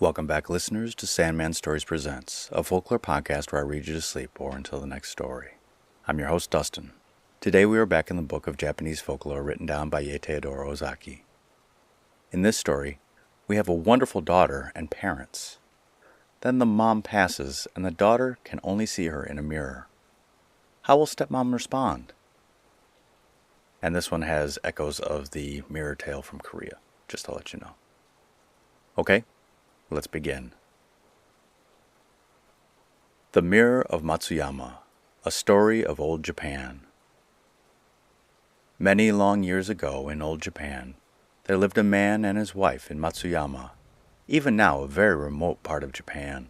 Welcome back, listeners, to Sandman Stories Presents, a folklore podcast where I read you to sleep or until the next story. I'm your host, Dustin. Today we are back in the book of Japanese folklore written down by Theodora Ozaki. In this story, we have a wonderful daughter and parents. Then the mom passes, and the daughter can only see her in a mirror. How will stepmom respond? And this one has echoes of the mirror tale from Korea, just to let you know. Okay, let's begin. The Mirror of Matsuyama, a story of old Japan. Many long years ago in old Japan, there lived a man and his wife in Matsuyama, even now a very remote part of Japan.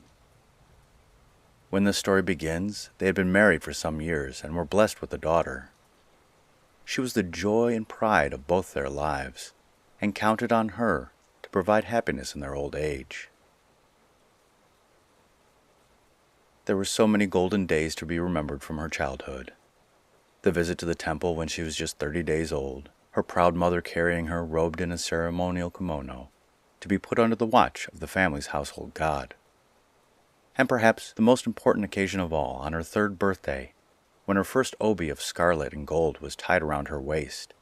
When this story begins, they had been married for some years and were blessed with a daughter. She was the joy and pride of both their lives, and counted on her to provide happiness in their old age. There were so many golden days to be remembered from her childhood. The visit to the temple when she was just 30 days old, her proud mother carrying her robed in a ceremonial kimono, to be put under the watch of the family's household god. And perhaps the most important occasion of all, on her 3rd birthday, when her first obi of scarlet and gold was tied around her waist,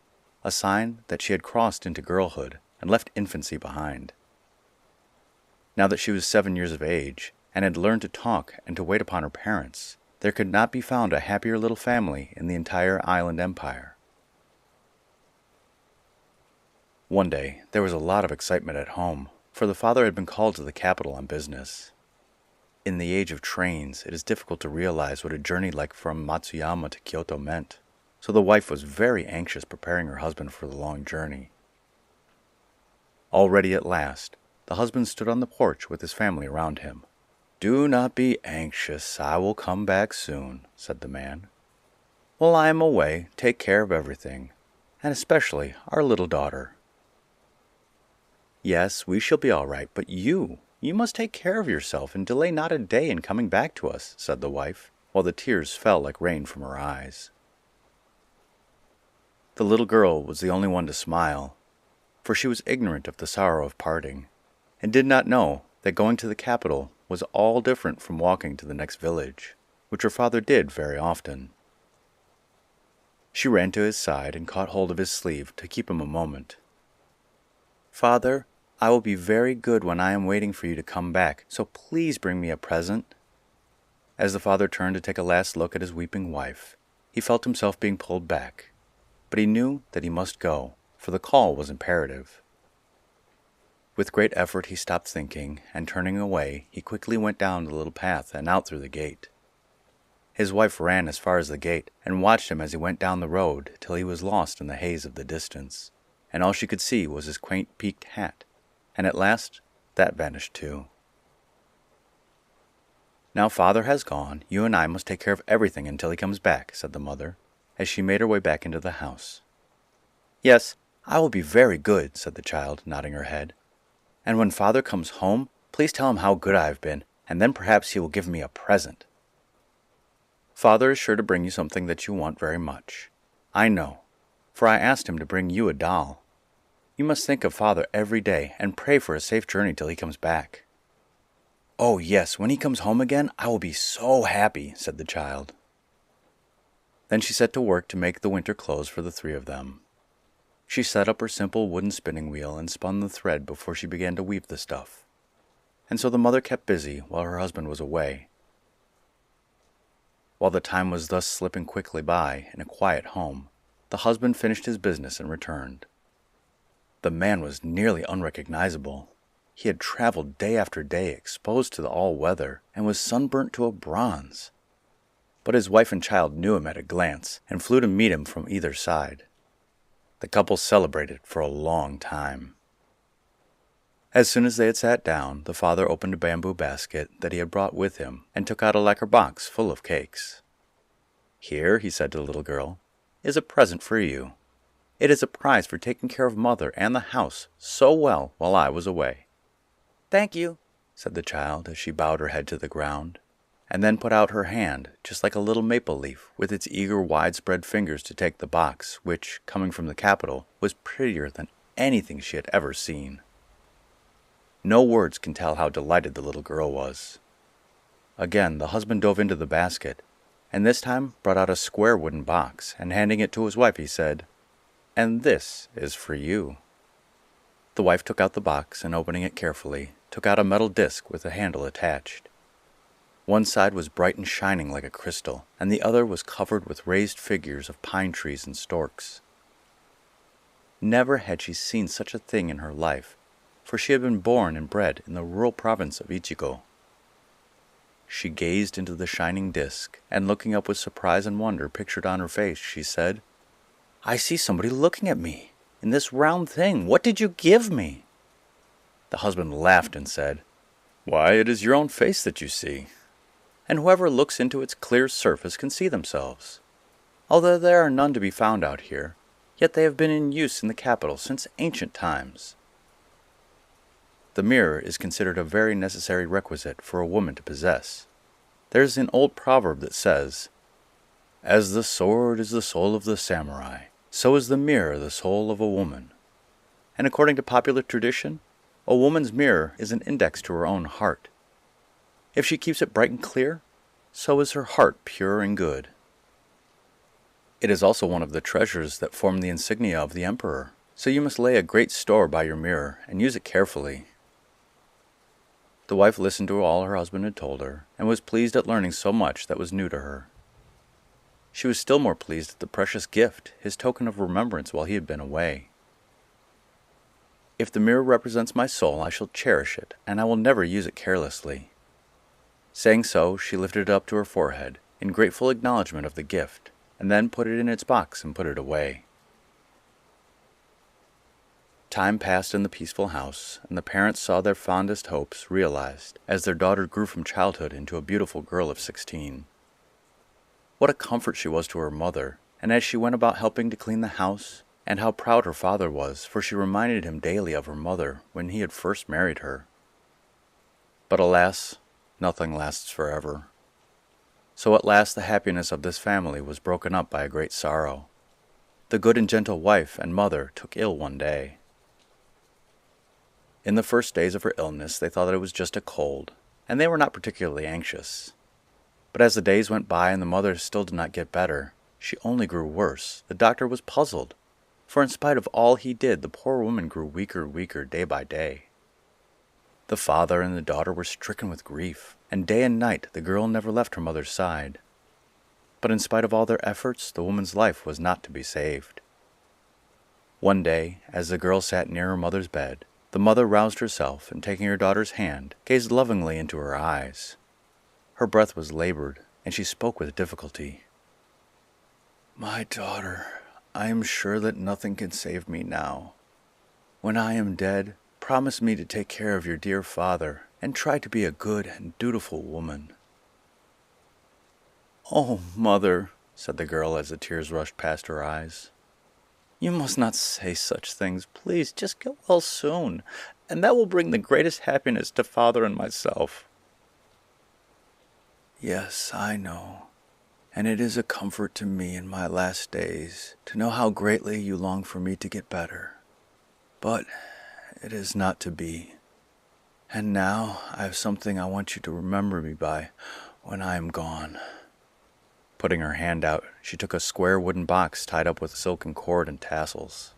a sign that she had crossed into girlhood and left infancy behind. Now that she was 7 years of age, and had learned to talk and to wait upon her parents, there could not be found a happier little family in the entire island empire. One day, there was a lot of excitement at home, for the father had been called to the capital on business. In the age of trains, it is difficult to realize what a journey like from Matsuyama to Kyoto meant, so the wife was very anxious preparing her husband for the long journey. All ready at last, the husband stood on the porch with his family around him. "Do not be anxious, I will come back soon," said the man. "While I am away, take care of everything, and especially our little daughter." "Yes, we shall be all right, but you must take care of yourself and delay not a day in coming back to us," said the wife, while the tears fell like rain from her eyes. The little girl was the only one to smile, for she was ignorant of the sorrow of parting, and did not know that going to the capital was all different from walking to the next village, which her father did very often. She ran to his side and caught hold of his sleeve to keep him a moment. "Father, I will be very good when I am waiting for you to come back, so please bring me a present." As the father turned to take a last look at his weeping wife, he felt himself being pulled back, but he knew that he must go, for the call was imperative. With great effort he stopped thinking, and turning away, he quickly went down the little path and out through the gate. His wife ran as far as the gate, and watched him as he went down the road till he was lost in the haze of the distance, and all she could see was his quaint peaked hat, and at last that vanished too. "Now father has gone, you and I must take care of everything until he comes back," said the mother, as she made her way back into the house. "Yes, I will be very good," said the child, nodding her head. "And when father comes home, please tell him how good I have been, and then perhaps he will give me a present." "Father is sure to bring you something that you want very much. I know, for I asked him to bring you a doll. You must think of father every day and pray for a safe journey till he comes back." "Oh yes, when he comes home again, I will be so happy," said the child. Then she set to work to make the winter clothes for the 3 of them. She set up her simple wooden spinning wheel and spun the thread before she began to weave the stuff. And so the mother kept busy while her husband was away. While the time was thus slipping quickly by in a quiet home, the husband finished his business and returned. The man was nearly unrecognizable. He had traveled day after day, exposed to the all weather, and was sunburnt to a bronze. But his wife and child knew him at a glance, and flew to meet him from either side. The couple celebrated for a long time. As soon as they had sat down, the father opened a bamboo basket that he had brought with him, and took out a lacquer box full of cakes. "Here," he said to the little girl, "is a present for you. It is a prize for taking care of mother and the house so well while I was away." "Thank you," said the child as she bowed her head to the ground, and then put out her hand, just like a little maple leaf, with its eager widespread fingers to take the box, which, coming from the capital, was prettier than anything she had ever seen. No words can tell how delighted the little girl was. Again, the husband dove into the basket, and this time brought out a square wooden box, and handing it to his wife, he said, "And this is for you." The wife took out the box, and opening it carefully, took out a metal disc with a handle attached. One side was bright and shining like a crystal, and the other was covered with raised figures of pine trees and storks. Never had she seen such a thing in her life, for she had been born and bred in the rural province of Ichigo. She gazed into the shining disc, and looking up with surprise and wonder pictured on her face, she said, "I see somebody looking at me. In this round thing, what did you give me?" The husband laughed and said, "Why, it is your own face that you see. And whoever looks into its clear surface can see themselves. Although there are none to be found out here, yet they have been in use in the capital since ancient times." The mirror is considered a very necessary requisite for a woman to possess. There is an old proverb that says, "As the sword is the soul of the samurai, so is the mirror the soul of a woman." And according to popular tradition, a woman's mirror is an index to her own heart. If she keeps it bright and clear, so is her heart pure and good. It is also one of the treasures that form the insignia of the emperor, so you must lay a great store by your mirror and use it carefully. The wife listened to all her husband had told her, and was pleased at learning so much that was new to her. She was still more pleased at the precious gift, his token of remembrance while he had been away. "If the mirror represents my soul, I shall cherish it, and I will never use it carelessly." Saying so, she lifted it up to her forehead, in grateful acknowledgment of the gift, and then put it in its box and put it away. Time passed in the peaceful house, and the parents saw their fondest hopes realized as their daughter grew from childhood into a beautiful girl of 16. What a comfort she was to her mother, and as she went about helping to clean the house, and how proud her father was, for she reminded him daily of her mother when he had first married her. But alas, nothing lasts forever. So at last the happiness of this family was broken up by a great sorrow. The good and gentle wife and mother took ill one day. In the first days of her illness, they thought that it was just a cold, and they were not particularly anxious. But as the days went by and the mother still did not get better, she only grew worse. The doctor was puzzled, for in spite of all he did, the poor woman grew weaker and weaker day by day. The father and the daughter were stricken with grief, and day and night the girl never left her mother's side. But in spite of all their efforts, the woman's life was not to be saved. One day, as the girl sat near her mother's bed, the mother roused herself, and taking her daughter's hand, gazed lovingly into her eyes. Her breath was labored, and she spoke with difficulty. "My daughter, I am sure that nothing can save me now. When I am dead, promise me to take care of your dear father, and try to be a good and dutiful woman." "Oh, mother," said the girl as the tears rushed past her eyes, "you must not say such things. Please, just get well soon, and that will bring the greatest happiness to father and myself." "Yes, I know, and it is a comfort to me in my last days to know how greatly you long for me to get better. But it is not to be. And now I have something I want you to remember me by when I am gone." Putting her hand out, she took a square wooden box tied up with silken cord and tassels.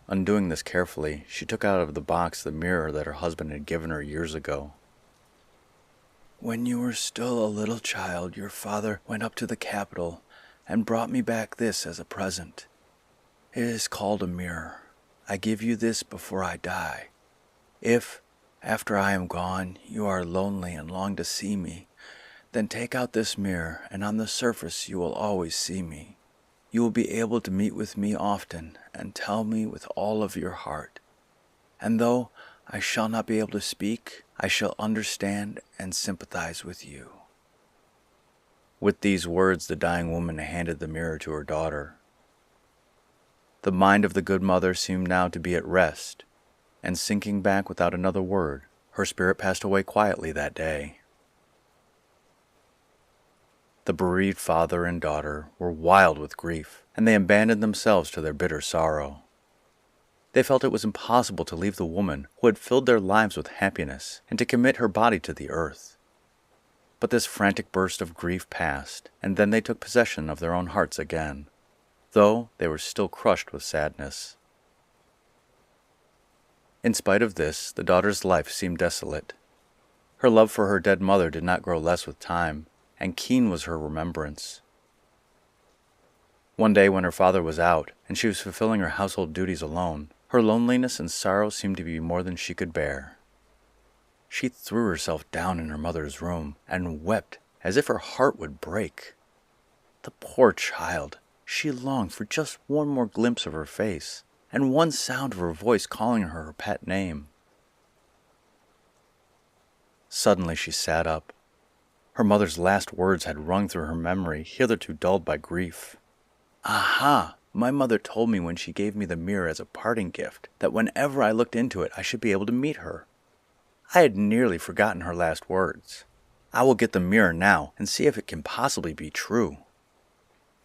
Undoing this carefully, she took out of the box the mirror that her husband had given her years ago. "When you were still a little child, your father went up to the capital and brought me back this as a present. It is called a mirror. I give you this before I die. If, after I am gone, you are lonely and long to see me, then take out this mirror, and on the surface you will always see me. You will be able to meet with me often and tell me with all of your heart. And though I shall not be able to speak, I shall understand and sympathize with you." With these words, the dying woman handed the mirror to her daughter. The mind of the good mother seemed now to be at rest, and sinking back without another word, her spirit passed away quietly that day. The bereaved father and daughter were wild with grief, and they abandoned themselves to their bitter sorrow. They felt it was impossible to leave the woman who had filled their lives with happiness and to commit her body to the earth. But this frantic burst of grief passed, and then they took possession of their own hearts again, though they were still crushed with sadness. In spite of this, the daughter's life seemed desolate. Her love for her dead mother did not grow less with time, and keen was her remembrance. One day when her father was out, and she was fulfilling her household duties alone, her loneliness and sorrow seemed to be more than she could bear. She threw herself down in her mother's room and wept as if her heart would break. The poor child, she longed for just one more glimpse of her face, and one sound of her voice calling her pet name. Suddenly she sat up. Her mother's last words had rung through her memory, hitherto dulled by grief. Aha! My mother told me when she gave me the mirror as a parting gift that whenever I looked into it I should be able to meet her. I had nearly forgotten her last words. I will get the mirror now and see if it can possibly be true.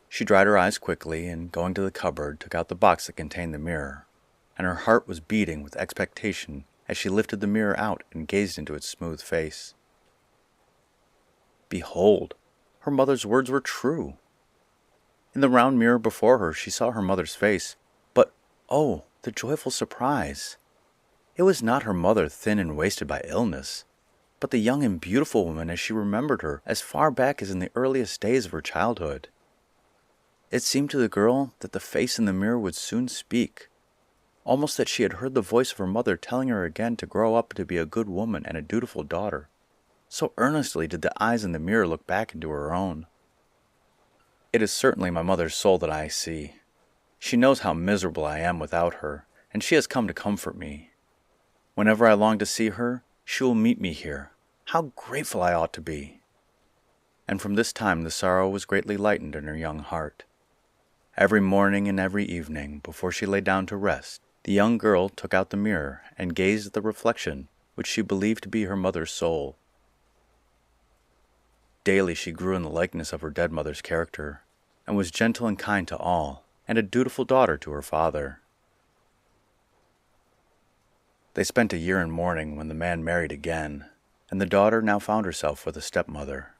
She dried her eyes quickly and, going to the cupboard, took out the box that contained the mirror, and her heart was beating with expectation as she lifted the mirror out and gazed into its smooth face. Behold, her mother's words were true. In the round mirror before her she saw her mother's face, but, oh, the joyful surprise! It was not her mother thin and wasted by illness, but the young and beautiful woman as she remembered her as far back as in the earliest days of her childhood. It seemed to the girl that the face in the mirror would soon speak, almost that she had heard the voice of her mother telling her again to grow up to be a good woman and a dutiful daughter. So earnestly did the eyes in the mirror look back into her own. It is certainly my mother's soul that I see. She knows how miserable I am without her, and she has come to comfort me. Whenever I long to see her, she will meet me here. How grateful I ought to be! And from this time the sorrow was greatly lightened in her young heart. Every morning and every evening, before she lay down to rest, the young girl took out the mirror and gazed at the reflection which she believed to be her mother's soul. Daily she grew in the likeness of her dead mother's character, and was gentle and kind to all, and a dutiful daughter to her father. They spent a year in mourning when the man married again, and the daughter now found herself with a stepmother.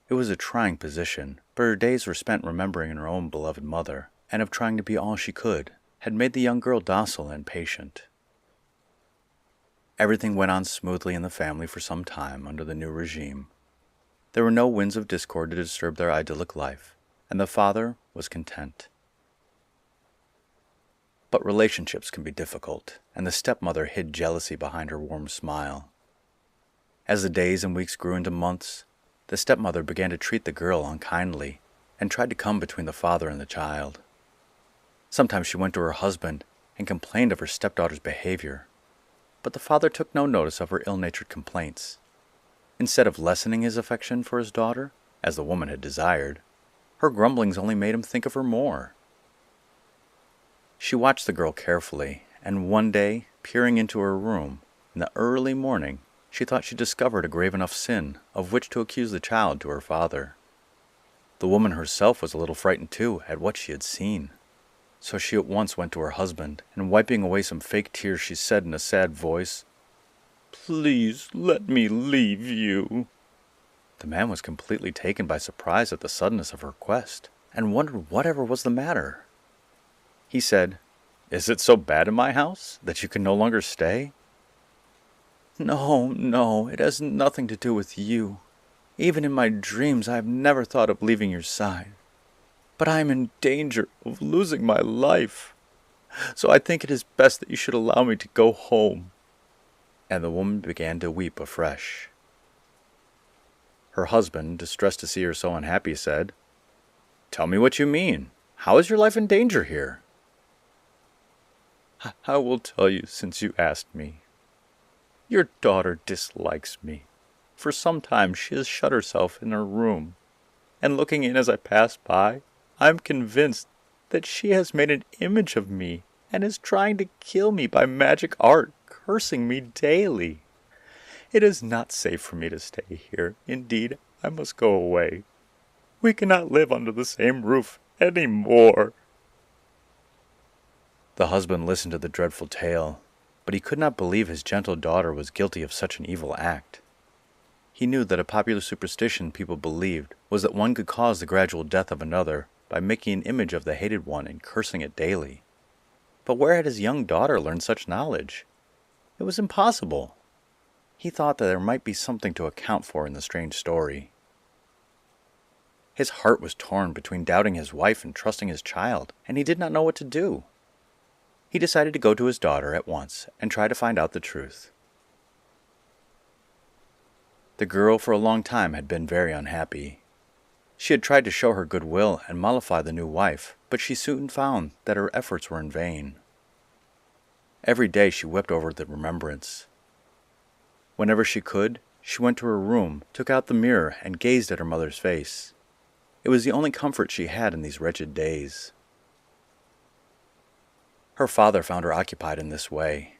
It was a trying position, but her days were spent remembering her own beloved mother, and of trying to be all she could, had made the young girl docile and patient. Everything went on smoothly in the family for some time under the new regime. There were no winds of discord to disturb their idyllic life, and the father was content. But relationships can be difficult, and the stepmother hid jealousy behind her warm smile. As the days and weeks grew into months, the stepmother began to treat the girl unkindly, and tried to come between the father and the child. Sometimes she went to her husband and complained of her stepdaughter's behavior, but the father took no notice of her ill-natured complaints. Instead of lessening his affection for his daughter, as the woman had desired, her grumblings only made him think of her more. She watched the girl carefully, and one day, peering into her room, in the early morning, she thought she discovered a grave enough sin of which to accuse the child to her father. The woman herself was a little frightened too at what she had seen, so she at once went to her husband, and wiping away some fake tears she said in a sad voice, "Please let me leave you." The man was completely taken by surprise at the suddenness of her request, and wondered whatever was the matter. He said, "Is it so bad in my house that you can no longer stay?" No, it has nothing to do with you. Even in my dreams I have never thought of leaving your side. But I am in danger of losing my life, so I think it is best that you should allow me to go home." And the woman began to weep afresh. Her husband, distressed to see her so unhappy, said, "Tell me what you mean. How is your life in danger here?" "I will tell you since you asked me. Your daughter dislikes me. For some time she has shut herself in her room, and looking in as I pass by, I am convinced that she has made an image of me and is trying to kill me by magic art, cursing me daily. It is not safe for me to stay here. Indeed, I must go away. We cannot live under the same roof any more." The husband listened to the dreadful tale, but he could not believe his gentle daughter was guilty of such an evil act. He knew that a popular superstition people believed was that one could cause the gradual death of another by making an image of the hated one and cursing it daily. But where had his young daughter learned such knowledge? It was impossible. He thought that there might be something to account for in the strange story. His heart was torn between doubting his wife and trusting his child, and he did not know what to do. He decided to go to his daughter at once and try to find out the truth. The girl for a long time had been very unhappy. She had tried to show her goodwill and mollify the new wife, but she soon found that her efforts were in vain. Every day she wept over the remembrance. Whenever she could, she went to her room, took out the mirror, and gazed at her mother's face. It was the only comfort she had in these wretched days. Her father found her occupied in this way.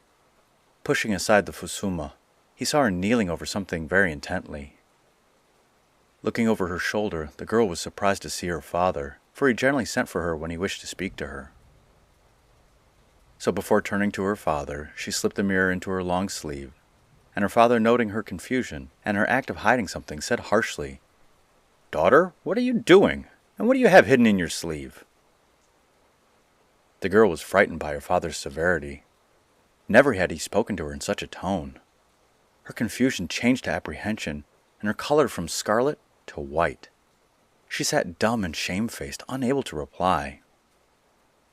Pushing aside the fusuma, he saw her kneeling over something very intently. Looking over her shoulder, the girl was surprised to see her father, for he generally sent for her when he wished to speak to her. So before turning to her father, she slipped the mirror into her long sleeve, and her father, noting her confusion and her act of hiding something, said harshly, "Daughter, what are you doing? And what do you have hidden in your sleeve?" The girl was frightened by her father's severity. Never had he spoken to her in such a tone. Her confusion changed to apprehension, and her color from scarlet to white. She sat dumb and shamefaced, unable to reply.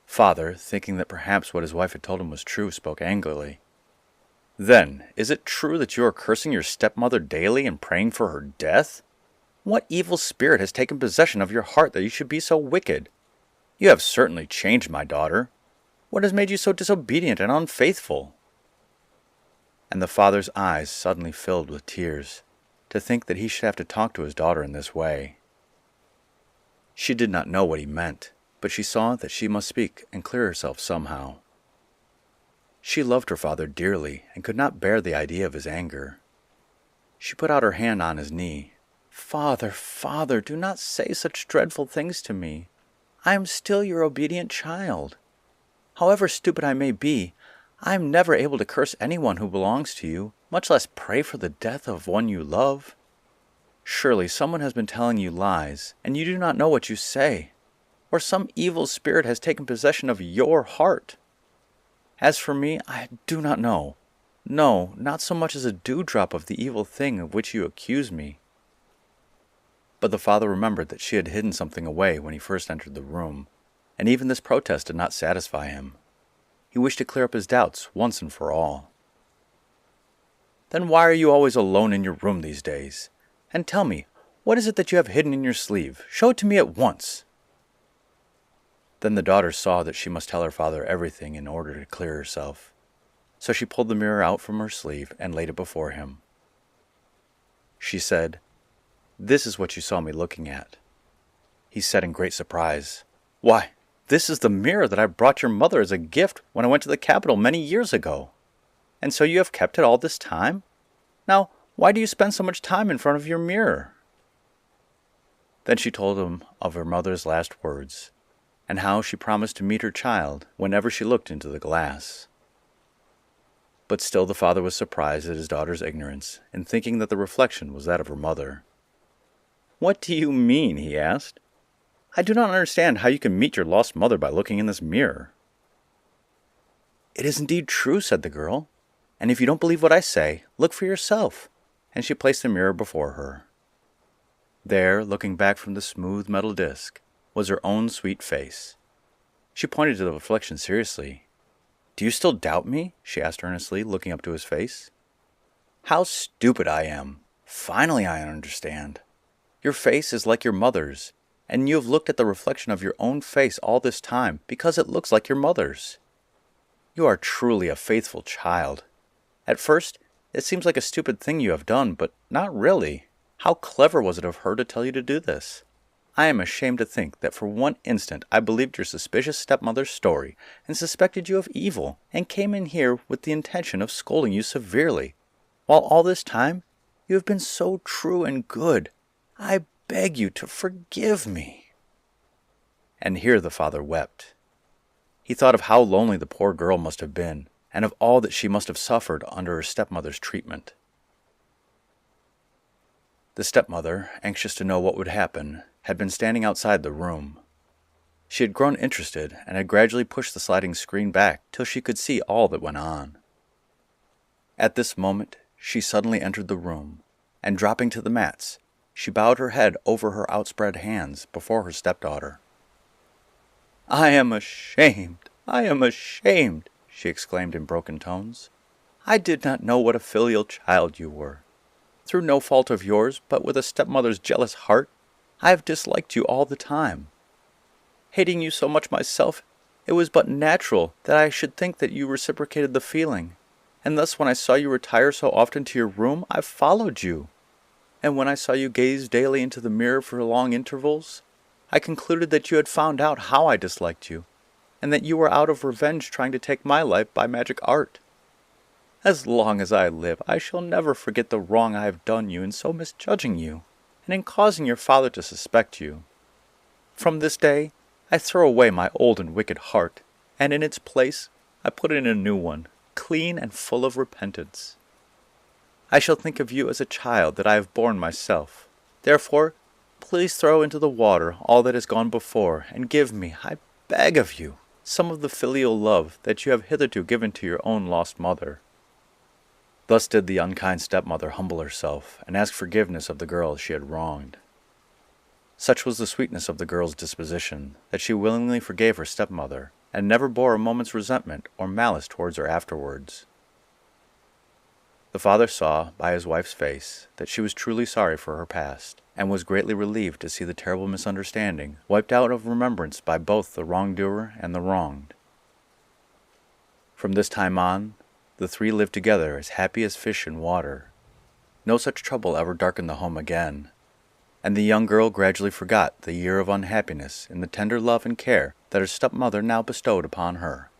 Father, thinking that perhaps what his wife had told him was true, spoke angrily. "Then, is it true that you are cursing your stepmother daily and praying for her death? What evil spirit has taken possession of your heart that you should be so wicked? You have certainly changed, my daughter. What has made you so disobedient and unfaithful?" And the father's eyes suddenly filled with tears, to think that he should have to talk to his daughter in this way. She did not know what he meant, but she saw that she must speak and clear herself somehow. She loved her father dearly and could not bear the idea of his anger. She put out her hand on his knee. "Father, father, do not say such dreadful things to me. I am still your obedient child. However stupid I may be, I am never able to curse anyone who belongs to you, much less pray for the death of one you love. Surely someone has been telling you lies, and you do not know what you say, or some evil spirit has taken possession of your heart. As for me, I do not know. No, not so much as a dewdrop of the evil thing of which you accuse me." But the father remembered that she had hidden something away when he first entered the room, and even this protest did not satisfy him. He wished to clear up his doubts once and for all. "Then why are you always alone in your room these days? And tell me, what is it that you have hidden in your sleeve? Show it to me at once." Then the daughter saw that she must tell her father everything in order to clear herself. So she pulled the mirror out from her sleeve and laid it before him. She said, "This is what you saw me looking at." He said in great surprise, "Why, this is the mirror that I brought your mother as a gift when I went to the capital many years ago. And so you have kept it all this time? Now, why do you spend so much time in front of your mirror?" Then she told him of her mother's last words, and how she promised to meet her child whenever she looked into the glass. But still the father was surprised at his daughter's ignorance, in thinking that the reflection was that of her mother. "What do you mean?" he asked. "I do not understand how you can meet your lost mother by looking in this mirror." "It is indeed true," said the girl, "and if you don't believe what I say, look for yourself." And she placed the mirror before her. There, looking back from the smooth metal disc, was her own sweet face. She pointed to the reflection seriously. "Do you still doubt me?" she asked earnestly, looking up to his face. "How stupid I am! Finally I understand. Your face is like your mother's, and you have looked at the reflection of your own face all this time because it looks like your mother's. You are truly a faithful child. At first, it seems like a stupid thing you have done, but not really. How clever was it of her to tell you to do this? I am ashamed to think that for one instant I believed your suspicious stepmother's story and suspected you of evil, and came in here with the intention of scolding you severely, while all this time you have been so true and good. I beg you to forgive me." And here the father wept. He thought of how lonely the poor girl must have been, and of all that she must have suffered under her stepmother's treatment. The stepmother, anxious to know what would happen, had been standing outside the room. She had grown interested and had gradually pushed the sliding screen back till she could see all that went on. At this moment, she suddenly entered the room, and dropping to the mats, she bowed her head over her outspread hands before her stepdaughter. "I am ashamed! I am ashamed!" she exclaimed in broken tones. "I did not know what a filial child you were. Through no fault of yours, but with a stepmother's jealous heart, I have disliked you all the time. Hating you so much myself, it was but natural that I should think that you reciprocated the feeling, and thus when I saw you retire so often to your room, I followed you. And when I saw you gaze daily into the mirror for long intervals, I concluded that you had found out how I disliked you, and that you were out of revenge trying to take my life by magic art. As long as I live, I shall never forget the wrong I have done you in so misjudging you, and in causing your father to suspect you. From this day, I throw away my old and wicked heart, and in its place, I put in a new one, clean and full of repentance. I shall think of you as a child that I have borne myself. Therefore, please throw into the water all that has gone before, and give me, I beg of you, some of the filial love that you have hitherto given to your own lost mother." Thus did the unkind stepmother humble herself, and ask forgiveness of the girl she had wronged. Such was the sweetness of the girl's disposition, that she willingly forgave her stepmother, and never bore a moment's resentment or malice towards her afterwards. The father saw, by his wife's face, that she was truly sorry for her past, and was greatly relieved to see the terrible misunderstanding wiped out of remembrance by both the wrongdoer and the wronged. From this time on, the three lived together as happy as fish in water. No such trouble ever darkened the home again, and the young girl gradually forgot the year of unhappiness in the tender love and care that her stepmother now bestowed upon her.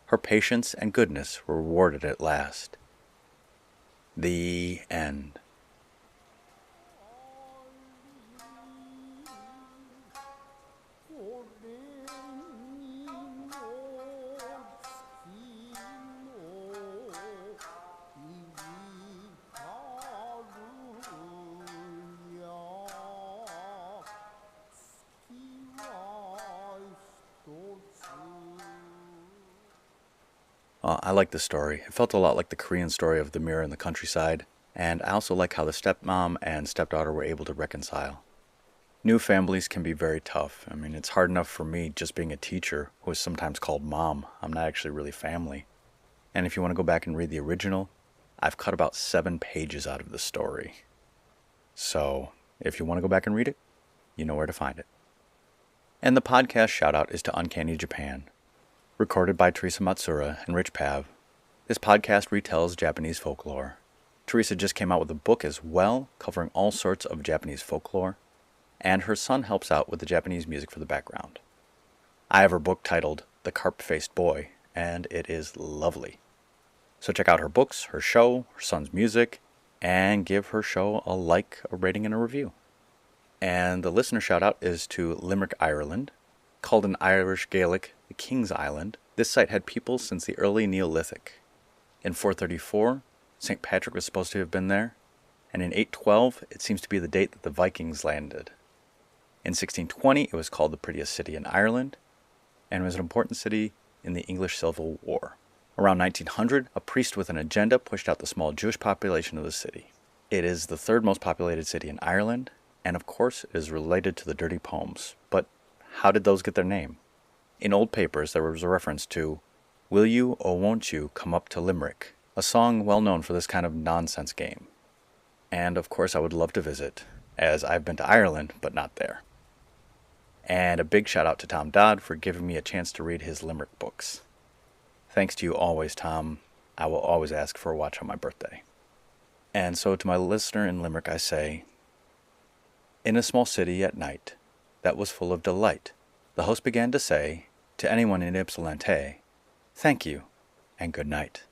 Her patience and goodness were rewarded at last. The end. I like this story. It felt a lot like the Korean story of the mirror in the countryside, and I also like how the stepmom and stepdaughter were able to reconcile. New families can be very tough. I mean, it's hard enough for me just being a teacher who is sometimes called mom. I'm not actually really family. And if you want to go back and read the original, I've cut about 7 pages out of the story. So, if you want to go back and read it, you know where to find it. And the podcast shoutout is to Uncanny Japan. Recorded by Teresa Matsura and Rich Pav, this podcast retells Japanese folklore. Teresa just came out with a book as well, covering all sorts of Japanese folklore, and her son helps out with the Japanese music for the background. I have her book titled The Carp-Faced Boy, and it is lovely. So check out her books, her show, her son's music, and give her show a like, a rating, and a review. And the listener shoutout is to Limerick, Ireland. Called in Irish Gaelic the King's Island, this site had people since the early Neolithic. In 434, St. Patrick was supposed to have been there, and in 812, it seems to be the date that the Vikings landed. In 1620, it was called the prettiest city in Ireland, and was an important city in the English Civil War. Around 1900, a priest with an agenda pushed out the small Jewish population of the city. It is the 3rd most populated city in Ireland, and of course it is related to the dirty poems, but how did those get their name? In old papers, there was a reference to "Will you or won't you come up to Limerick?" a song well known for this kind of nonsense game. And of course I would love to visit, as I've been to Ireland, but not there. And a big shout out to Tom Dodd for giving me a chance to read his Limerick books. Thanks to you always, Tom. I will always ask for a watch on my birthday. And so to my listener in Limerick I say, in a small city at night, that was full of delight, the host began to say, to anyone in Ypsilanti, thank you, and good night.